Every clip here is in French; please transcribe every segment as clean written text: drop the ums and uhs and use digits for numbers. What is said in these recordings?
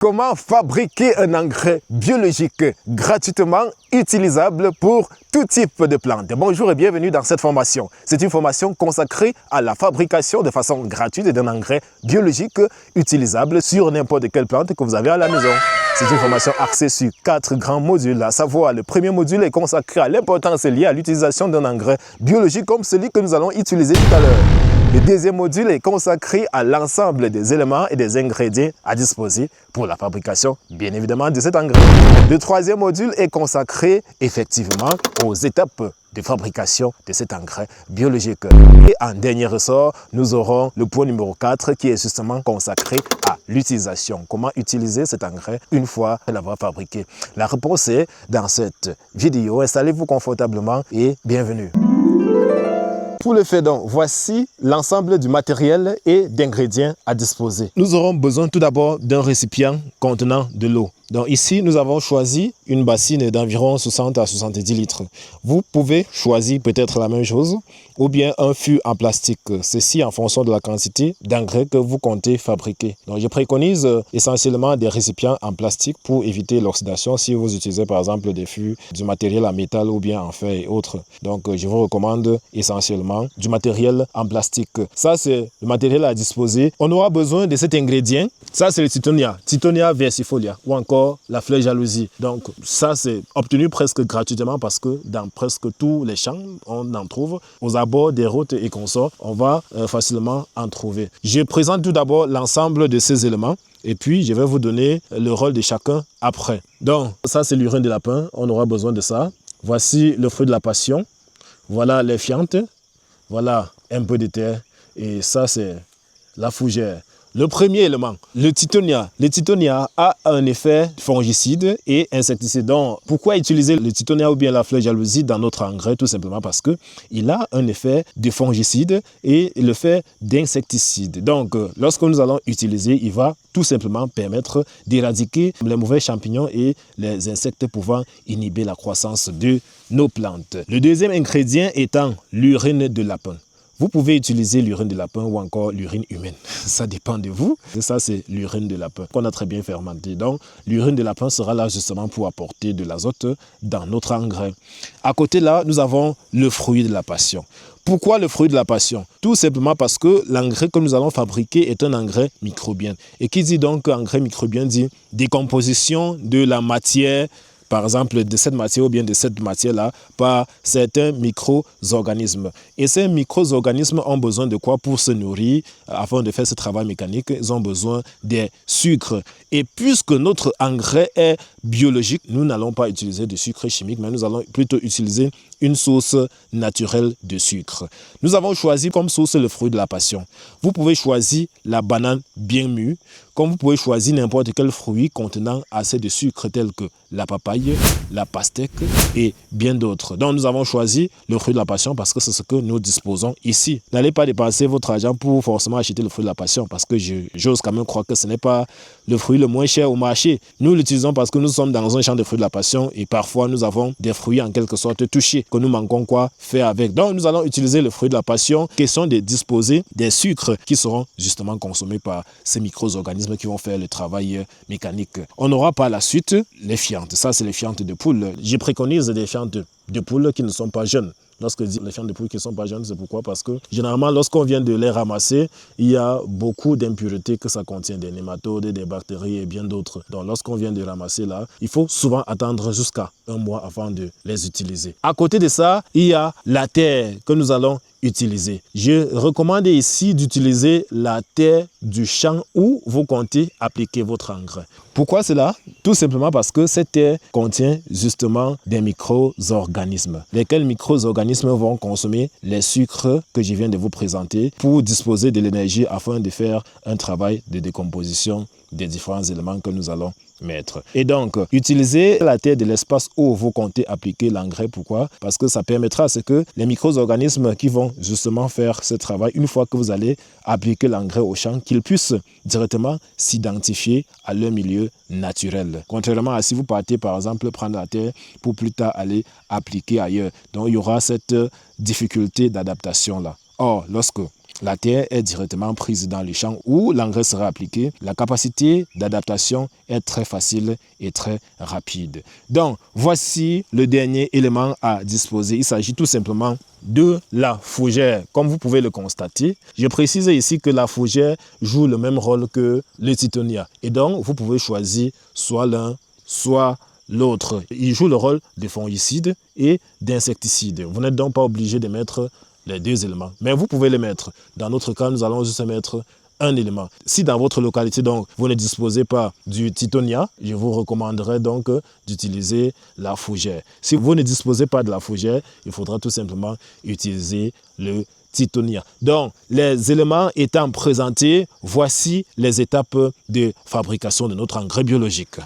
Comment fabriquer un engrais biologique gratuitement utilisable pour tout type de plantes? Bonjour et bienvenue dans cette formation. C'est une formation consacrée à la fabrication de façon gratuite d'un engrais biologique utilisable sur n'importe quelle plante que vous avez à la maison. C'est une formation axée sur 4 grands modules, à savoir le premier module est consacré à l'importance liée à l'utilisation d'un engrais biologique comme celui que nous allons utiliser tout à l'heure. Le deuxième module est consacré à l'ensemble des éléments et des ingrédients à disposer pour la fabrication, bien évidemment, de cet engrais. Le troisième module est consacré effectivement aux étapes de fabrication de cet engrais biologique. Et en dernier ressort, nous aurons le point numéro 4 qui est justement consacré à l'utilisation. Comment utiliser cet engrais une fois l'avoir fabriqué? La réponse est dans cette vidéo. Installez-vous confortablement et bienvenue. Pour le faire donc, voici l'ensemble du matériel et d'ingrédients à disposer. Nous aurons besoin tout d'abord d'un récipient contenant de l'eau. Donc ici, nous avons choisi une bassine d'environ 60 à 70 litres. Vous pouvez choisir peut-être la même chose ou bien un fût en plastique. Ceci en fonction de la quantité d'engrais que vous comptez fabriquer. Donc je préconise essentiellement des récipients en plastique pour éviter l'oxydation si vous utilisez par exemple des fûts, du matériel en métal ou bien en fer et autres. Donc je vous recommande essentiellement du matériel en plastique. Ça c'est le matériel à disposer. On aura besoin de cet ingrédient. Ça c'est le Tithonia versifolia ou encore la fleur jalousie. Donc ça c'est obtenu presque gratuitement parce que dans presque tous les champs on en trouve. Aux abords des routes et consorts, on va facilement en trouver. Je présente tout d'abord l'ensemble de ces éléments et puis je vais vous donner le rôle de chacun après. Donc ça c'est l'urine de lapin, on aura besoin de ça. Voici le fruit de la passion. Voilà les fientes. Voilà un peu de terre et ça c'est la fougère. Le premier élément, le Tithonia. Le Tithonia a un effet fongicide et insecticide. Donc, pourquoi utiliser le Tithonia ou bien la fleur jalousie dans notre engrais? Tout simplement parce qu'il a un effet de fongicide et l'effet d'insecticide. Donc, lorsque nous allons utiliser, il va tout simplement permettre d'éradiquer les mauvais champignons et les insectes pouvant inhiber la croissance de nos plantes. Le deuxième ingrédient étant l'urine de lapin. Vous pouvez utiliser l'urine de lapin ou encore l'urine humaine. Ça dépend de vous. Et ça, c'est l'urine de lapin qu'on a très bien fermenté. Donc, l'urine de lapin sera là justement pour apporter de l'azote dans notre engrais. À côté là, nous avons le fruit de la passion. Pourquoi le fruit de la passion? Tout simplement parce que l'engrais que nous allons fabriquer est un engrais microbien. Et qui dit donc engrais microbien dit décomposition de la matière, par exemple de cette matière ou bien de cette matière-là, par certains micro-organismes. Et ces micro-organismes ont besoin de quoi pour se nourrir? Afin de faire ce travail mécanique, ils ont besoin des sucres. Et puisque notre engrais est biologique, nous n'allons pas utiliser de sucre chimique, mais nous allons plutôt utiliser une source naturelle de sucre. Nous avons choisi comme source le fruit de la passion. Vous pouvez choisir la banane bien mûre, comme vous pouvez choisir n'importe quel fruit contenant assez de sucre tel que la papaye, la pastèque et bien d'autres. Donc nous avons choisi le fruit de la passion parce que c'est ce que nous disposons ici. N'allez pas dépenser votre argent pour forcément acheter le fruit de la passion parce que j'ose quand même croire que ce n'est pas le fruit le moins cher au marché. Nous l'utilisons parce que nous sommes dans un champ de fruits de la passion et parfois nous avons des fruits en quelque sorte touchés que nous manquons quoi faire avec. Donc nous allons utiliser le fruit de la passion, question de disposer des sucres qui seront justement consommés par ces micro-organismes qui vont faire le travail mécanique. On aura par la suite les fientes. Ça c'est les fientes de poule. Je préconise des fientes de poule qui ne sont pas jeunes. Lorsque je dis les fientes de poule qui ne sont pas jeunes, c'est pourquoi? Parce que généralement, lorsqu'on vient de les ramasser, il y a beaucoup d'impuretés que ça contient, des nématodes, des bactéries et bien d'autres. Donc, lorsqu'on vient de ramasser là, il faut souvent attendre jusqu'à un mois avant de les utiliser. À côté de ça, il y a la terre que nous allons utiliser. Je recommande ici d'utiliser la terre du champ où vous comptez appliquer votre engrais. Pourquoi cela? Tout simplement parce que cette terre contient justement des micro-organismes. Lesquels micro-organismes vont consommer les sucres que je viens de vous présenter pour disposer de l'énergie afin de faire un travail de décomposition des différents éléments que nous allons mettre. Et donc, utilisez la terre de l'espace où vous comptez appliquer l'engrais. Pourquoi? Parce que ça permettra à ce que les micro-organismes qui vont justement faire ce travail, une fois que vous allez appliquer l'engrais au champ, qu'ils puissent directement s'identifier à leur milieu naturel. Contrairement à si vous partez par exemple prendre la terre pour plus tard aller appliquer ailleurs. Donc il y aura cette difficulté d'adaptation là. Or, lorsque la terre est directement prise dans le champ où l'engrais sera appliqué. La capacité d'adaptation est très facile et très rapide. Donc, voici le dernier élément à disposer. Il s'agit tout simplement de la fougère. Comme vous pouvez le constater, je précise ici que la fougère joue le même rôle que le tithonia. Et donc, vous pouvez choisir soit l'un, soit l'autre. Il joue le rôle de fongicide et d'insecticide. Vous n'êtes donc pas obligé de mettre les deux éléments, mais vous pouvez les mettre. Dans notre cas, nous allons juste mettre un élément. Si dans votre localité, donc, vous ne disposez pas du tithonia, je vous recommanderais donc d'utiliser la fougère. Si vous ne disposez pas de la fougère, il faudra tout simplement utiliser le tithonia. Donc, les éléments étant présentés, voici les étapes de fabrication de notre engrais biologique.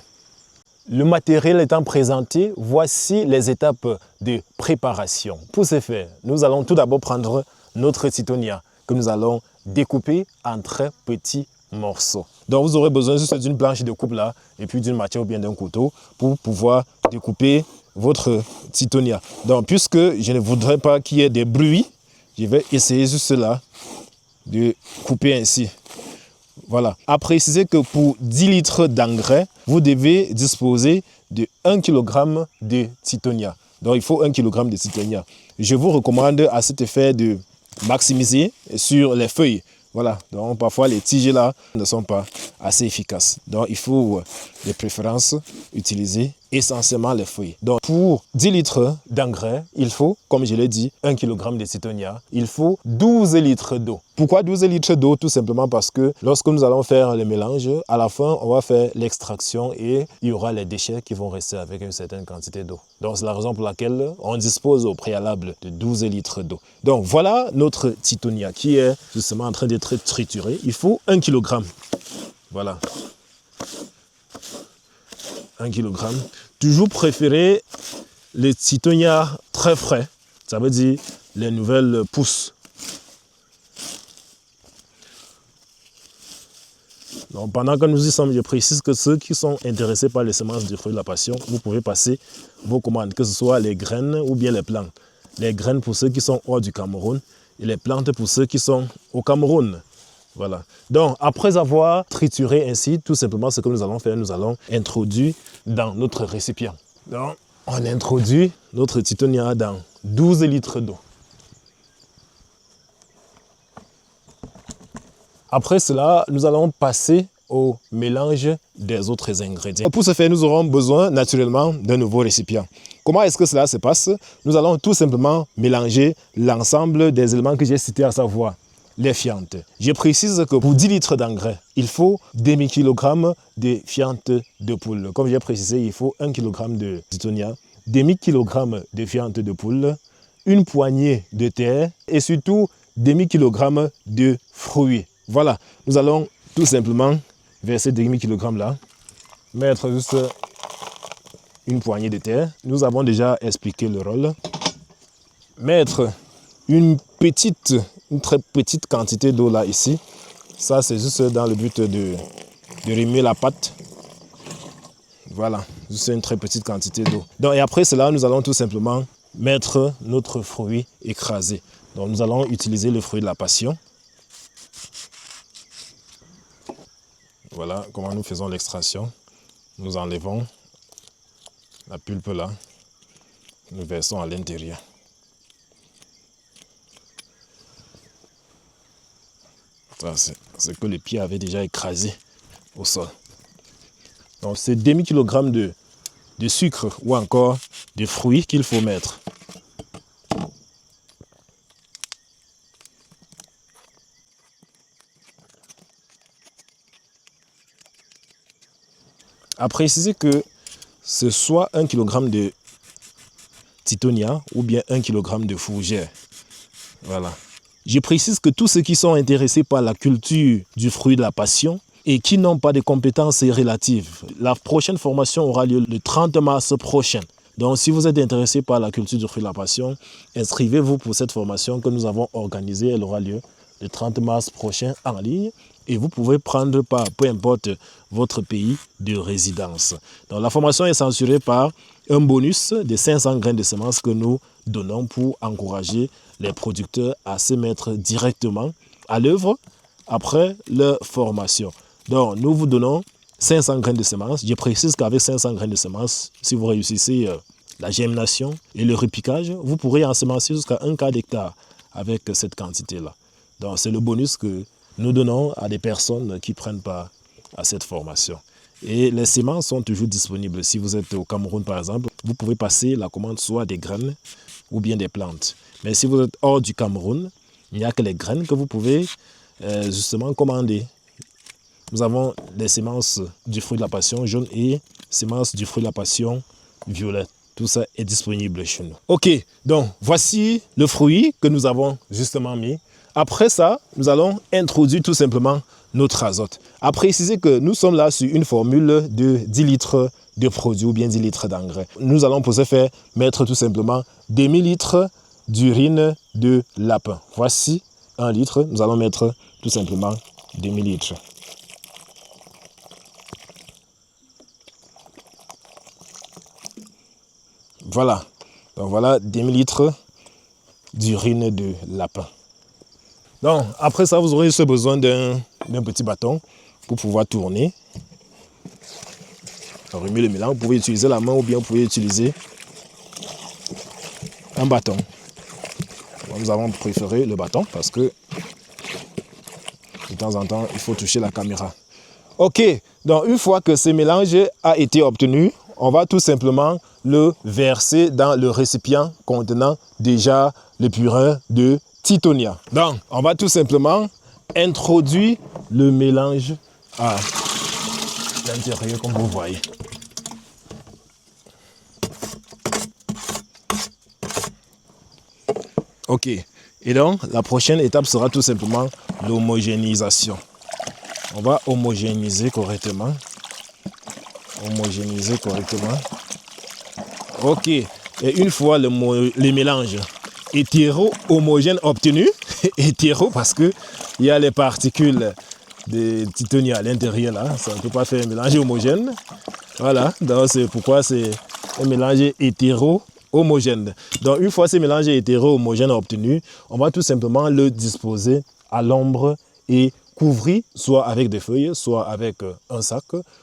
Le matériel étant présenté, voici les étapes de préparation. Pour ce faire, nous allons tout d'abord prendre notre tithonia que nous allons découper en très petits morceaux. Donc vous aurez besoin juste d'une planche de coupe là et puis d'une matière ou bien d'un couteau pour pouvoir découper votre tithonia. Donc puisque je ne voudrais pas qu'il y ait des bruits, je vais essayer juste là de couper ainsi. Voilà. À préciser que pour 10 litres d'engrais, vous devez disposer de 1 kg de tithonia. Donc, il faut 1 kg de tithonia. Je vous recommande à cet effet de maximiser sur les feuilles. Voilà. Donc, parfois, les tiges là ne sont pas assez efficaces. Donc, il faut de préférence utiliser essentiellement les feuilles. Donc, pour 10 litres d'engrais, il faut, comme je l'ai dit, 1 kg de tithonia. Il faut 12 litres d'eau. Pourquoi 12 litres d'eau? Tout simplement parce que lorsque nous allons faire le mélange, à la fin, on va faire l'extraction et il y aura les déchets qui vont rester avec une certaine quantité d'eau. Donc, c'est la raison pour laquelle on dispose au préalable de 12 litres d'eau. Donc, voilà notre tithonia qui est justement en train d'être trituré. Il faut 1 kg. Voilà. 1 kg. Toujours préférer les tithonia très frais. Ça veut dire les nouvelles pousses. Donc, pendant que nous y sommes, je précise que ceux qui sont intéressés par les semences du fruit de la passion, vous pouvez passer vos commandes, que ce soit les graines ou bien les plantes. Les graines pour ceux qui sont hors du Cameroun et les plantes pour ceux qui sont au Cameroun. Voilà. Donc, après avoir trituré ainsi, tout simplement, ce que nous allons faire, nous allons introduire dans notre récipient. Donc, on introduit notre tithonia dans 12 litres d'eau. Après cela, nous allons passer au mélange des autres ingrédients. Pour ce faire, nous aurons besoin naturellement d'un nouveau récipient. Comment est-ce que cela se passe? Nous allons tout simplement mélanger l'ensemble des éléments que j'ai cités, à savoir les fientes. Je précise que pour 10 litres d'engrais, il faut demi-kilogramme de fientes de poule. Comme j'ai précisé, il faut 1 kg de tithonia, demi-kilogramme de fientes de poule, une poignée de terre et surtout demi-kilogramme de fruits. Voilà, nous allons tout simplement verser demi-kilogramme là, mettre juste une poignée de terre. Nous avons déjà expliqué le rôle. Mettre une très petite quantité d'eau là ici. Ça, c'est juste dans le but de remuer la pâte. Voilà, juste une très petite quantité d'eau. Donc, et après cela, nous allons tout simplement mettre notre fruit écrasé. Donc, nous allons utiliser le fruit de la passion. Voilà comment nous faisons l'extraction. Nous enlevons la pulpe là. Nous versons à l'intérieur. C'est ce que le pied avait déjà écrasé au sol. Donc c'est demi-kilogramme de sucre ou encore de fruits qu'il faut mettre. À préciser que ce soit 1 kg de tithonia ou bien 1 kg de fougère. Voilà. Je précise que tous ceux qui sont intéressés par la culture du fruit de la passion et qui n'ont pas de compétences relatives, la prochaine formation aura lieu le 30 mars prochain. Donc, si vous êtes intéressé par la culture du fruit de la passion, inscrivez-vous pour cette formation que nous avons organisée. Elle aura lieu le 30 mars prochain en ligne. Et vous pouvez prendre part, peu importe votre pays de résidence. Donc, la formation est censurée par un bonus de 500 graines de semences que nous donnons pour encourager les producteurs à se mettre directement à l'œuvre après leur formation. Donc, nous vous donnons 500 graines de semences. Je précise qu'avec 500 graines de semences, si vous réussissez la germination et le repiquage, vous pourrez ensemencer jusqu'à 1 quart d'hectare avec cette quantité-là. Donc, c'est le bonus que nous donnons à des personnes qui prennent part à cette formation. Et les semences sont toujours disponibles. Si vous êtes au Cameroun, par exemple, vous pouvez passer la commande soit des graines ou bien des plantes. Mais si vous êtes hors du Cameroun, il n'y a que les graines que vous pouvez justement commander. Nous avons les semences du fruit de la passion jaune et semences du fruit de la passion violette. Tout ça est disponible chez nous. Ok, donc voici le fruit que nous avons justement mis. Après ça, nous allons introduire tout simplement notre azote. À préciser que nous sommes là sur une formule de 10 litres de produit ou bien 10 litres d'engrais. Nous allons pour ce faire mettre tout simplement des 1000 litres d'urine de lapin. Voici 1 litre. Nous allons mettre tout simplement 2000 litres. Voilà. Donc voilà 2000 litres d'urine de lapin. Donc, après ça, vous aurez ce besoin d'un petit bâton pour pouvoir tourner. Remuer le mélange. Vous pouvez utiliser la main ou bien vous pouvez utiliser un bâton. Bon, nous avons préféré le bâton parce que de temps en temps, il faut toucher la caméra. Ok, donc une fois que ce mélange a été obtenu, on va tout simplement le verser dans le récipient contenant déjà le purin de Titonia. Donc, on va tout simplement introduire le mélange à l'intérieur, comme vous voyez. Ok. Et donc, la prochaine étape sera tout simplement l'homogénéisation. On va homogénéiser correctement. Homogénéiser correctement. Ok. Et une fois le mélange hétéro-homogène obtenu, hétéro parce que il y a les particules de titonia à l'intérieur là, ça ne peut pas faire un mélange homogène. Voilà, donc c'est pourquoi c'est un mélange hétéro-homogène. Donc une fois ce mélange hétéro-homogène obtenu, on va tout simplement le disposer à l'ombre et couvrir soit avec des feuilles, soit avec un sac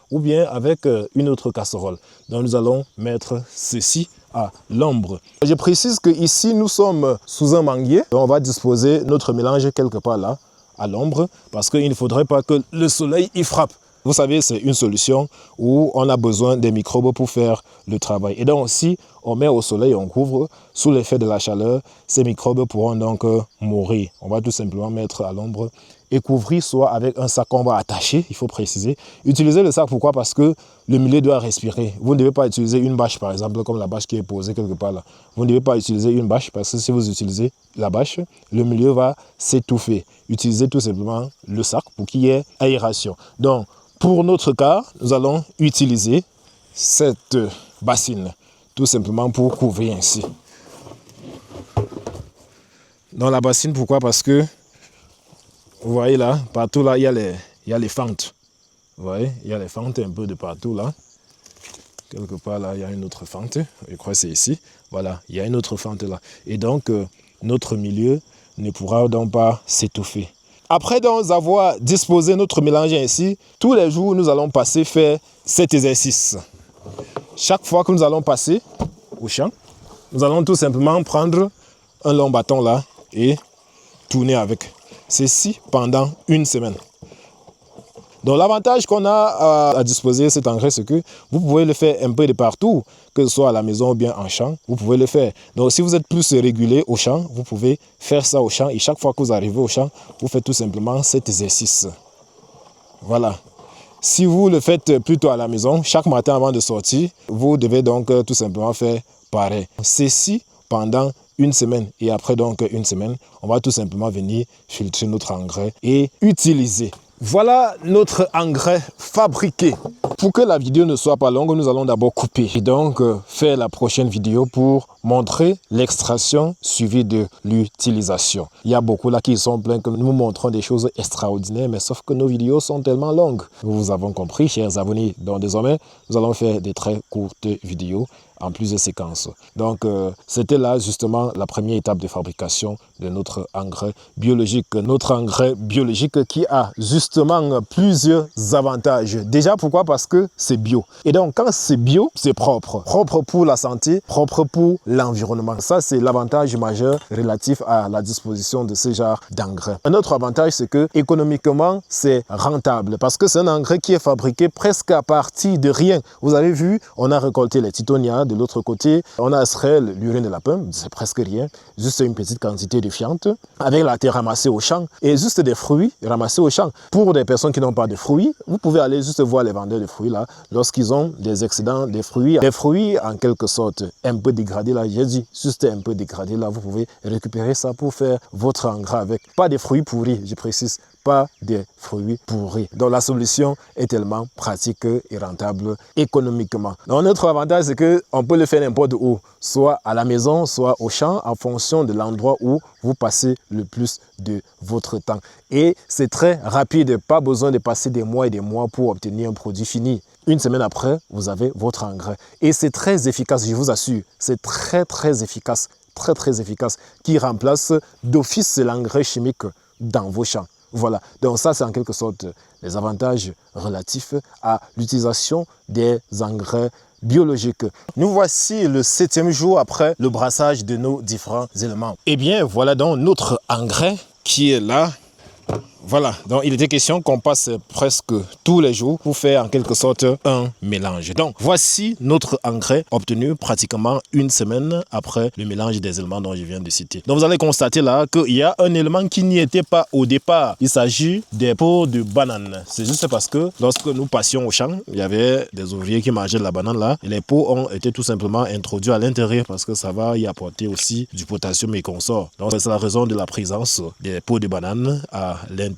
ou bien avec une autre casserole. Donc nous allons mettre ceci à l'ombre. Je précise que ici nous sommes sous un manguier. On va disposer notre mélange quelque part là, à l'ombre, parce qu'il ne faudrait pas que le soleil y frappe. Vous savez, c'est une solution où on a besoin des microbes pour faire le travail. Et donc si on met au soleil, on couvre, sous l'effet de la chaleur, ces microbes pourront donc mourir. On va tout simplement mettre à l'ombre et couvrir soit avec un sac qu'on va attacher, il faut préciser. Utilisez le sac, pourquoi? Parce que le milieu doit respirer. Vous ne devez pas utiliser une bâche, par exemple, comme la bâche qui est posée quelque part là. Vous ne devez pas utiliser une bâche, parce que si vous utilisez la bâche, le milieu va s'étouffer. Utilisez tout simplement le sac pour qu'il y ait aération. Donc, pour notre cas, nous allons utiliser cette bassine, tout simplement pour couvrir ainsi. Dans la bassine, pourquoi? Parce que vous voyez là, partout là, il y a les fentes. Vous voyez, il y a les fentes un peu de partout là. Quelque part là, il y a une autre fente. Je crois que c'est ici. Voilà, il y a une autre fente là. Et donc, notre milieu ne pourra donc pas s'étouffer. Après donc avoir disposé notre mélange ainsi, tous les jours, nous allons passer faire cet exercice. Chaque fois que nous allons passer au champ, nous allons tout simplement prendre un long bâton là et tourner avec. Ceci pendant une semaine. Donc l'avantage qu'on a à disposer cet engrais, c'est que vous pouvez le faire un peu de partout, que ce soit à la maison ou bien en champ, vous pouvez le faire. Donc si vous êtes plus régulier au champ, vous pouvez faire ça au champ et chaque fois que vous arrivez au champ, vous faites tout simplement cet exercice. Voilà. Si vous le faites plutôt à la maison, chaque matin avant de sortir, vous devez donc tout simplement faire pareil. Ceci pendant une semaine et après donc une semaine, on va tout simplement venir filtrer notre engrais et utiliser. Voilà notre engrais fabriqué. Pour que la vidéo ne soit pas longue, nous allons d'abord couper et donc faire la prochaine vidéo pour montrer l'extraction suivie de l'utilisation. Il y a beaucoup là qui sont pleins que nous montrons des choses extraordinaires, mais sauf que nos vidéos sont tellement longues. Nous vous avons compris, chers abonnés. Donc désormais, nous allons faire des très courtes vidéos en plusieurs séquences. Donc, c'était là justement la première étape de fabrication de notre engrais biologique. Notre engrais biologique qui a justement plusieurs avantages. Déjà, pourquoi? Parce que c'est bio. Et donc, quand c'est bio, c'est propre. Propre pour la santé, propre pour l'environnement. Ça, c'est l'avantage majeur relatif à la disposition de ce genre d'engrais. Un autre avantage, c'est que économiquement, c'est rentable. Parce que c'est un engrais qui est fabriqué presque à partir de rien. Vous avez vu, on a récolté les titonias. De l'autre côté, on a extrait l'urine de lapin, c'est presque rien, juste une petite quantité de fiente, avec la terre ramassée au champ et juste des fruits ramassés au champ. Pour des personnes qui n'ont pas de fruits, vous pouvez aller juste voir les vendeurs de fruits là, lorsqu'ils ont des excédents des fruits en quelque sorte un peu dégradés là, j'ai dit juste un peu dégradés là, vous pouvez récupérer ça pour faire votre engrais avec. Pas des fruits pourris, je précise. Pas des fruits pourris. Donc la solution est tellement pratique et rentable économiquement. Donc notre avantage, c'est qu'on peut le faire n'importe où, soit à la maison, soit au champ, en fonction de l'endroit où vous passez le plus de votre temps. Et c'est très rapide, pas besoin de passer des mois et des mois pour obtenir un produit fini. Une semaine après, vous avez votre engrais. Et c'est très efficace, je vous assure. C'est très efficace, très efficace, qui remplace d'office l'engrais chimique dans vos champs. Voilà, donc ça c'est en quelque sorte les avantages relatifs à l'utilisation des engrais biologiques. Nous voici le 7e jour après le brassage de nos différents éléments. Et bien voilà donc notre engrais qui est là. Voilà, donc il était question qu'on passe presque tous les jours pour faire en quelque sorte un mélange. Donc voici notre engrais obtenu pratiquement une semaine après le mélange des éléments dont je viens de citer. Donc vous allez constater là qu'il y a un élément qui n'y était pas au départ. Il s'agit des peaux de banane. C'est juste parce que lorsque nous passions au champ, il y avait des ouvriers qui mangeaient de la banane là. Et les peaux ont été tout simplement introduits à l'intérieur parce que ça va y apporter aussi du potassium et consorts. Donc c'est la raison de la présence des peaux de banane à l'intérieur.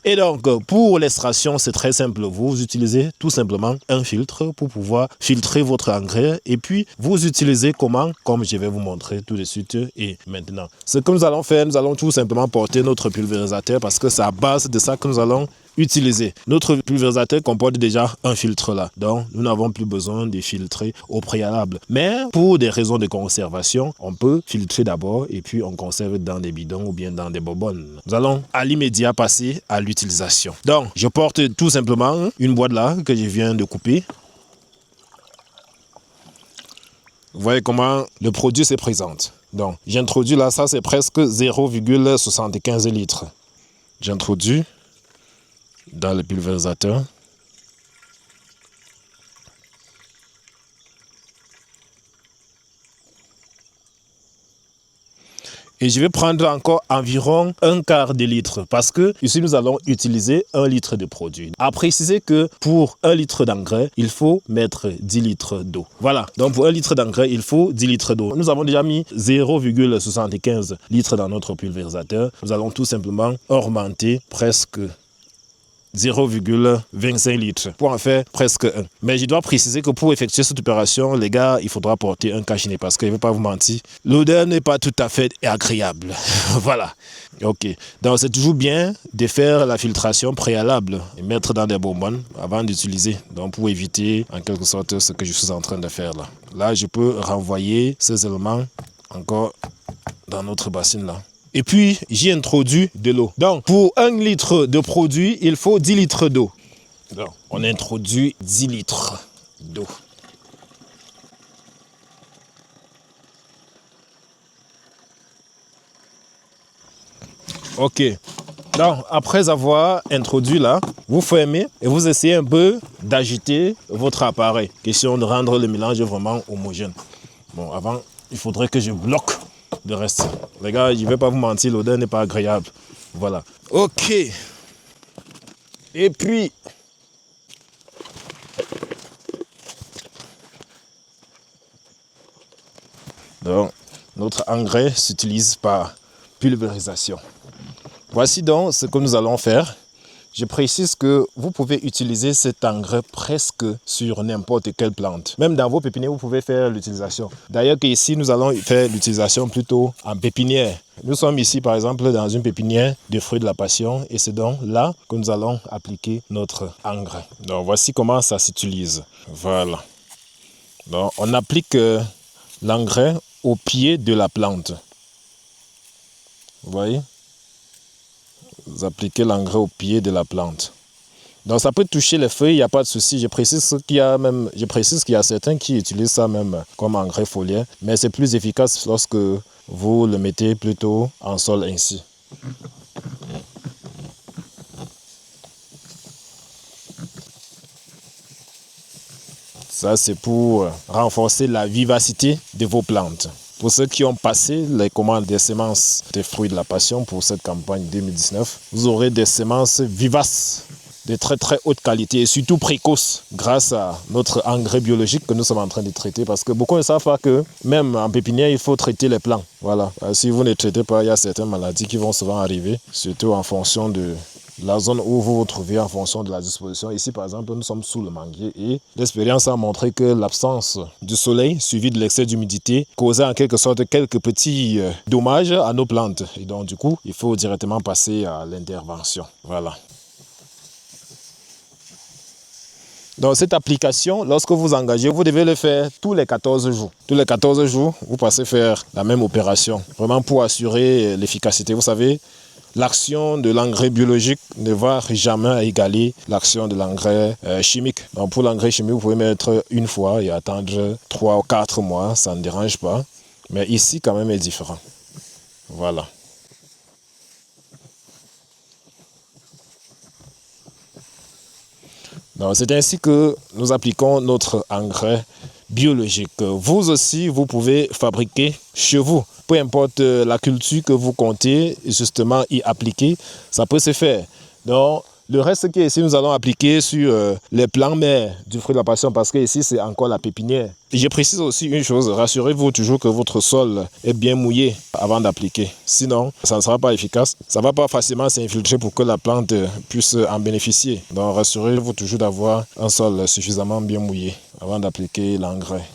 Et donc, pour l'extraction, c'est très simple. Vous utilisez tout simplement un filtre pour pouvoir filtrer votre engrais. Et puis, vous utilisez comment? Comme je vais vous montrer tout de suite et maintenant. Ce que nous allons faire, nous allons tout simplement porter notre pulvérisateur parce que c'est à base de ça que nous allons utiliser. Notre pulvérisateur comporte déjà un filtre là, donc nous n'avons plus besoin de filtrer au préalable. Mais pour des raisons de conservation, on peut filtrer d'abord et puis on conserve dans des bidons ou bien dans des bonbonnes. Nous allons à l'immédiat passer à l'utilisation. Donc, je porte tout simplement une boîte là que je viens de couper. Vous voyez comment le produit se présente. Donc, j'introduis là, ça c'est presque 0,75 litres. J'introduis dans le pulvérisateur. Et je vais prendre encore environ un quart de litre parce que ici nous allons utiliser 1 litre de produit. À préciser que pour 1 litre d'engrais, il faut mettre 10 litres d'eau. Voilà, donc pour 1 litre d'engrais, il faut 10 litres d'eau. Nous avons déjà mis 0,75 litres dans notre pulvérisateur. Nous allons tout simplement augmenter presque 0,25 litres pour en faire presque 1. Mais je dois préciser que pour effectuer cette opération, les gars, il faudra porter un cache-nez parce que je ne vais pas vous mentir, l'odeur n'est pas tout à fait agréable. Voilà. Ok. Donc c'est toujours bien de faire la filtration préalable et mettre dans des bonbonnes avant d'utiliser. Donc pour éviter en quelque sorte ce que je suis en train de faire là. Là, je peux renvoyer ces éléments encore dans notre bassine là. Et puis, j'y introduis de l'eau. Donc, pour 1 litre de produit, il faut 10 litres d'eau. Donc, on introduit 10 litres d'eau. Ok. Donc, après avoir introduit là, vous fermez et vous essayez un peu d'agiter votre appareil. Question de rendre le mélange vraiment homogène. Bon, avant, il faudrait que je bloque le reste. Les gars, je ne vais pas vous mentir, l'odeur n'est pas agréable. Voilà. Ok. Et puis, donc, notre engrais s'utilise par pulvérisation. Voici donc ce que nous allons faire. Je précise que vous pouvez utiliser cet engrais presque sur n'importe quelle plante. Même dans vos pépinières, vous pouvez faire l'utilisation. D'ailleurs qu'ici, nous allons faire l'utilisation plutôt en pépinière. Nous sommes ici, par exemple, dans une pépinière de fruits de la passion et c'est donc là que nous allons appliquer notre engrais. Donc, voici comment ça s'utilise. Voilà. Donc, on applique l'engrais au pied de la plante. Vous voyez? Vous appliquez l'engrais au pied de la plante. Donc, ça peut toucher les feuilles, il n'y a pas de souci. Je précise qu'il y a certains qui utilisent ça même comme engrais foliaire, mais c'est plus efficace lorsque vous le mettez plutôt en sol ainsi. Ça, c'est pour renforcer la vivacité de vos plantes. Pour ceux qui ont passé les commandes des semences des fruits de la passion pour cette campagne 2019, vous aurez des semences vivaces, de très très haute qualité et surtout précoces grâce à notre engrais biologique que nous sommes en train de traiter parce que beaucoup ne savent pas que même en pépinière, il faut traiter les plants. Voilà. Si vous ne traitez pas, il y a certaines maladies qui vont souvent arriver, surtout en fonction de la zone où vous vous trouvez, en fonction de la disposition. Ici, par exemple, nous sommes sous le manguier et l'expérience a montré que l'absence du soleil suivi de l'excès d'humidité causait en quelque sorte quelques petits dommages à nos plantes. Et donc, du coup, il faut directement passer à l'intervention. Voilà. Donc cette application, lorsque vous engagez, vous devez le faire tous les 14 jours. Tous les 14 jours, vous passez faire la même opération. Vraiment pour assurer l'efficacité. Vous savez, l'action de l'engrais biologique ne va jamais égaler l'action de l'engrais chimique. Donc pour l'engrais chimique, vous pouvez mettre une fois et attendre 3 ou 4 mois, ça ne dérange pas. Mais ici, quand même, est différent. Voilà. C'est ainsi que nous appliquons notre engrais biologique. Vous aussi, vous pouvez fabriquer chez vous. Peu importe la culture que vous comptez justement y appliquer, ça peut se faire. Donc, le reste qui est ici, nous allons appliquer sur les plants mères du fruit de la passion parce que ici, c'est encore la pépinière. Et je précise aussi une chose, rassurez-vous toujours que votre sol est bien mouillé avant d'appliquer. Sinon, ça ne sera pas efficace. Ça ne va pas facilement s'infiltrer pour que la plante puisse en bénéficier. Donc, rassurez-vous toujours d'avoir un sol suffisamment bien mouillé avant d'appliquer l'engrais.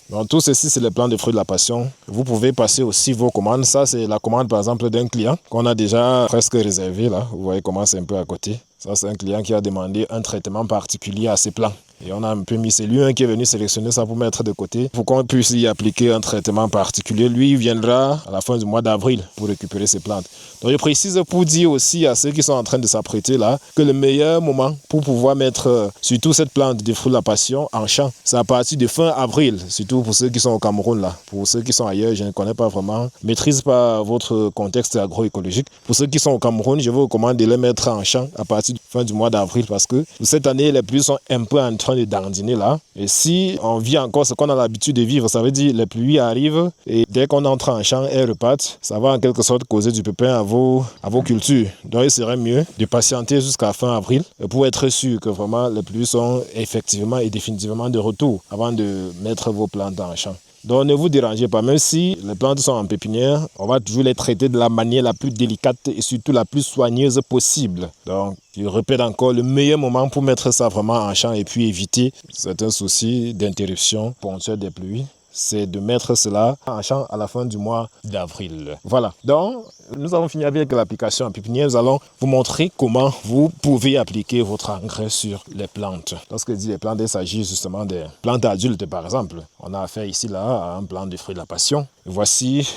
Donc, tout ceci, c'est les plants de fruits de la passion. Vous pouvez passer aussi vos commandes. Ça, c'est la commande, par exemple, d'un client qu'on a déjà presque réservé. Là. Vous voyez comment c'est un peu à côté. Ça, c'est un client qui a demandé un traitement particulier à ses plants. Et on a un peu mis, c'est lui qui est venu sélectionner ça pour mettre de côté, pour qu'on puisse y appliquer un traitement particulier. Lui, il viendra à la fin du mois d'avril pour récupérer ses plantes. Donc, je précise pour dire aussi à ceux qui sont en train de s'apprêter là, que le meilleur moment pour pouvoir mettre surtout cette plante de fruits de la passion en champ, c'est à partir de fin avril, surtout pour ceux qui sont au Cameroun là. Pour ceux qui sont ailleurs, je ne connais pas vraiment, maîtrise pas votre contexte agroécologique. Pour ceux qui sont au Cameroun, je vous recommande de les mettre en champ à partir de fin du mois d'avril parce que cette année, les pluies sont un peu en train de dandiner là. Et si on vit encore ce qu'on a l'habitude de vivre, ça veut dire les pluies arrivent et dès qu'on entre en champ, elles repartent. Ça va en quelque sorte causer du pépin à vos cultures. Donc il serait mieux de patienter jusqu'à fin avril pour être sûr que vraiment les pluies sont effectivement et définitivement de retour avant de mettre vos plantes en champ. Donc ne vous dérangez pas, même si les plantes sont en pépinière, on va toujours les traiter de la manière la plus délicate et surtout la plus soigneuse possible. Donc je répète encore, le meilleur moment pour mettre ça vraiment en champ et puis éviter certains soucis d'interruption ponctuelle des pluies, c'est de mettre cela en champ à la fin du mois d'avril. Voilà, donc nous avons fini avec l'application en pépinière. Nous allons vous montrer comment vous pouvez appliquer votre engrais sur les plantes. Lorsque je dis les plantes, il s'agit justement des plantes adultes par exemple. On a affaire ici là à un plant de fruits de la passion. Voici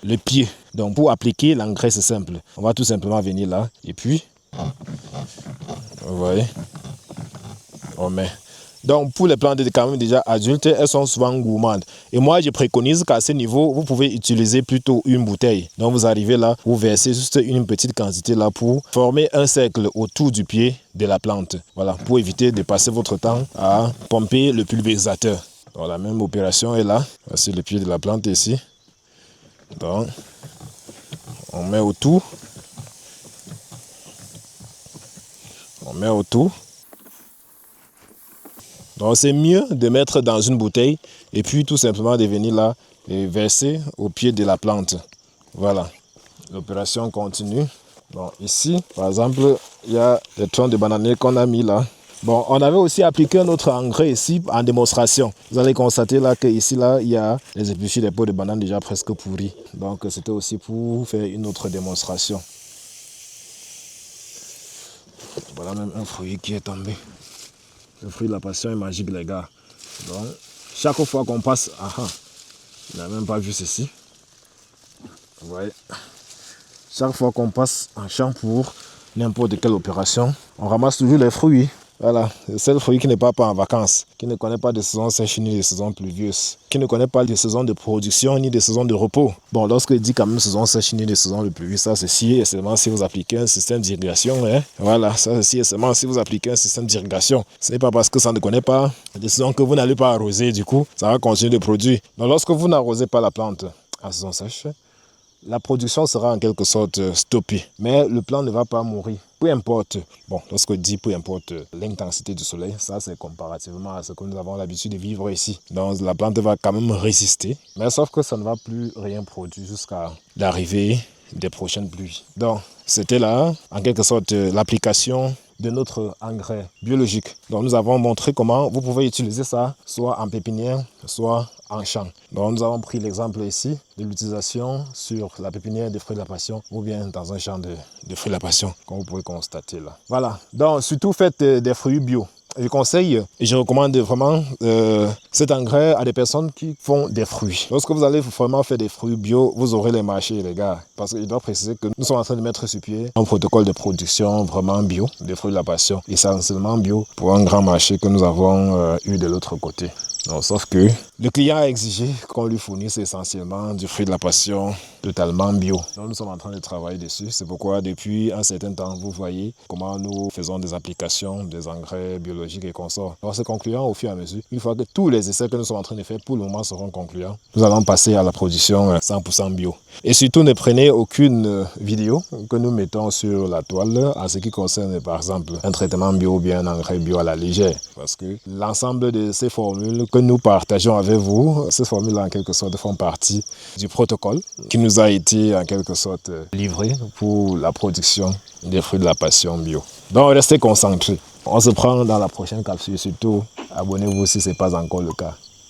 le pied. Donc pour appliquer l'engrais, c'est simple. On va tout simplement venir là et puis, vous voyez, on met. Donc, pour les plantes quand même déjà adultes, elles sont souvent gourmandes. Et moi, je préconise qu'à ce niveau, vous pouvez utiliser plutôt une bouteille. Donc, vous arrivez là, vous versez juste une petite quantité là pour former un cercle autour du pied de la plante. Voilà, pour éviter de passer votre temps à pomper le pulvérisateur. Donc, la même opération est là. Voici le pied de la plante ici. Donc, on met autour. On met autour. Donc c'est mieux de mettre dans une bouteille et puis tout simplement de venir là et verser au pied de la plante. Voilà, l'opération continue. Bon, ici, par exemple, il y a des troncs de bananiers qu'on a mis là. Bon, on avait aussi appliqué un autre engrais ici en démonstration. Vous allez constater là qu'ici, là, il y a les épluchures des peaux de banane déjà presque pourries. Donc, c'était aussi pour faire une autre démonstration. Voilà même un fruit qui est tombé. Le fruit de la passion est magique, les gars. Donc, chaque fois qu'on passe... il n'a même pas vu ceci. Vous voyez, chaque fois qu'on passe en champ pour n'importe quelle opération, on ramasse toujours les fruits. Voilà, c'est le fruit qui n'est pas en vacances, qui ne connaît pas de saison sèche ni de saison pluvieuse, qui ne connaît pas de saison de production ni de saison de repos. Bon, lorsqu'il dit quand même saison sèche ni de saison de pluvieuse, ça c'est si et seulement si vous appliquez un système d'irrigation. Hein? Voilà, ça c'est si et seulement si vous appliquez un système d'irrigation. Ce n'est pas parce que ça ne connaît pas de saison que vous n'allez pas arroser, du coup, ça va continuer de produire. Donc lorsque vous n'arrosez pas la plante en saison sèche, la production sera en quelque sorte stoppée. Mais le plant ne va pas mourir. Peu importe, bon, lorsque je dis peu importe l'intensité du soleil, ça c'est comparativement à ce que nous avons l'habitude de vivre ici. Donc la plante va quand même résister, mais sauf que ça ne va plus rien produire jusqu'à l'arrivée des prochaines pluies. Donc c'était là, en quelque sorte, l'application de notre engrais biologique. Donc nous avons montré comment vous pouvez utiliser ça, soit en pépinière, soit en champ. Donc nous avons pris l'exemple ici de l'utilisation sur la pépinière des fruits de la passion ou bien dans un champ de fruits de la passion, comme vous pouvez constater là. Voilà, donc surtout faites des fruits bio. Je conseille et je recommande vraiment cet engrais à des personnes qui font des fruits. Lorsque vous allez vraiment faire des fruits bio, vous aurez les marchés, les gars. Parce qu'il doit préciser que nous sommes en train de mettre sur pied un protocole de production vraiment bio, des fruits de la passion, essentiellement bio, pour un grand marché que nous avons eu de l'autre côté. Donc, sauf que le client a exigé qu'on lui fournisse essentiellement du fruit de la passion totalement bio. Donc nous sommes en train de travailler dessus. C'est pourquoi depuis un certain temps, vous voyez comment nous faisons des applications, des engrais biologiques et consorts. Alors c'est concluant au fur et à mesure. Une fois que tous les essais que nous sommes en train de faire pour le moment seront concluants, nous allons passer à la production 100% bio. Et surtout ne prenez aucune vidéo que nous mettons sur la toile en ce qui concerne par exemple un traitement bio ou bien un engrais bio à la légère. Parce que l'ensemble de ces formules que nous partageons avec vous, ces formules en quelque sorte font partie du protocole qui nous a été en quelque sorte livré pour la production des fruits de la passion bio. Donc restez concentrés. On se prend dans la prochaine capsule. Surtout, abonnez-vous si ce n'est pas encore le cas.